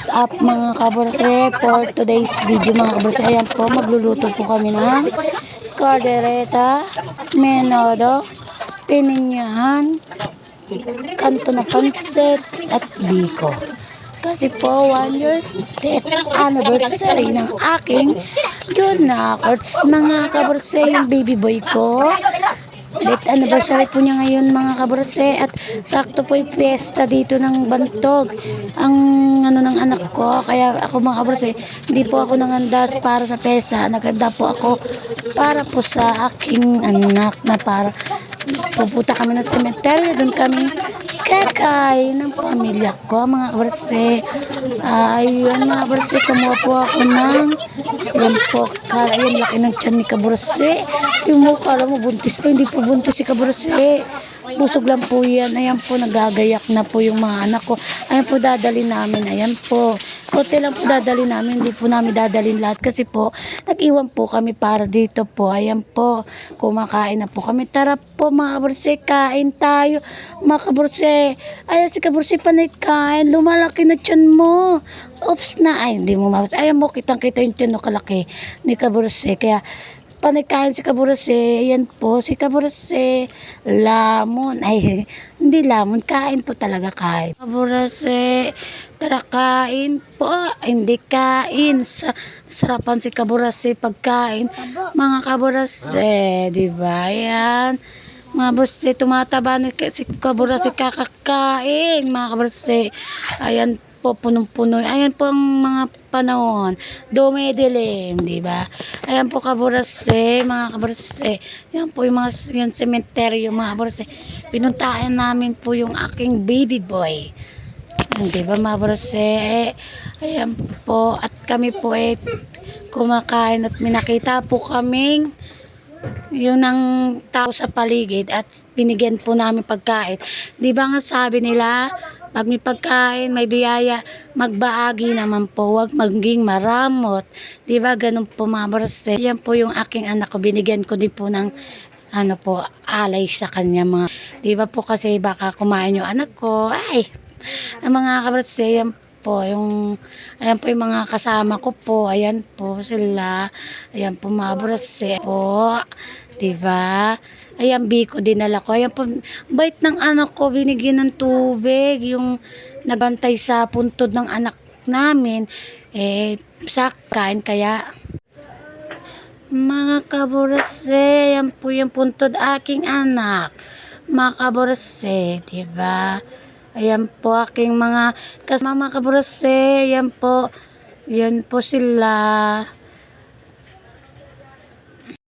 What's up mga kaborse? For today's video mga kaborse, ayan po, magluluto po kami ng caldereta, menudo, pininyahan, kanto na pansit at biko. Kasi po 1 year's death anniversary ng aking Junakers mga kaborse, yung baby boy ko. Death anniversary po niya ngayon mga kaborse, at sakto po yung fiesta dito ng Bantog ang ng anak ko, kaya ako mga kaborse, hindi po ako nanganda para sa fiesta, naganda po ako para po sa aking anak, na para pupunta kami ng cemetery, doon kami kakain ng pamilya ko mga kaborse. Ayun mga kaborse, kumuha po ako ng yan po, ayun, laki ng tiyan ni kaborse. Yung mukha, alam mo, buntis pa, hindi po buntis si kaborse, busog lang po yan. Ayan po, nagagayak na po yung mga anak ko. Ayan po, dadalhin namin. Ayan po, kote lang po dadalhin namin, hindi po namin dadalhin lahat kasi po nag-iwan po kami para dito po. Ayan po, kumakain na po kami. Tara po mga kaborse, kain tayo mga kaborse. Ayan si kaborse, panay kain, lumalaki na tiyan mo. Oops na, ay hindi mo mabas. Ayan mo, kitang kita yung tiyan no, kalaki ni kaborse, kaya panikain si kaborse. Ayan po si kaborse, lamon, ay hindi lamon, kain po talaga, kain kaborse. Tara kain po, hindi kain sa sarapan si kaborse pagkain mga kaborse, di ba? Yan mga kaborse, tumataba na si kaborse kakakain mga kaborse. Ayan po, punong-puno. Ayan po ang mga panahon, dumidilim, di ba? Ayan po kaborse, mga kaborse. Yan po yung mga yan cemetery, mga kaborse. Pinuntahan namin po yung aking baby boy. Di ba mga kaborse? Ayan po, at kami po kumakain, at minakita po kaming yun ang tao sa paligid, at binigyan po namin pagkain. Di ba nga sabi nila, pag may pagkain, may biyaya, magbaagi naman po, wag maging maramot. Di ba ganun po mga kaborse? Yan po yung aking anak ko, binigyan ko din po ng ano po, alay sa kanya mga. Di ba po kasi baka kumain yung anak ko. Ay, ang mga kaborse, yan po yung, ayan po yung mga kasama ko po, ayan po sila, ayan po mga kaborse po, diba? Ayan, biko dinala ko. Ayan po, bait ng anak ko, binigyan ng tubig yung nabantay sa puntod ng anak namin, sa kain. Kaya mga kaborse, yan po yung puntod aking anak mga kaborse, diba? Ayan po aking mga kasama mga kaborse, yan po, yan po sila.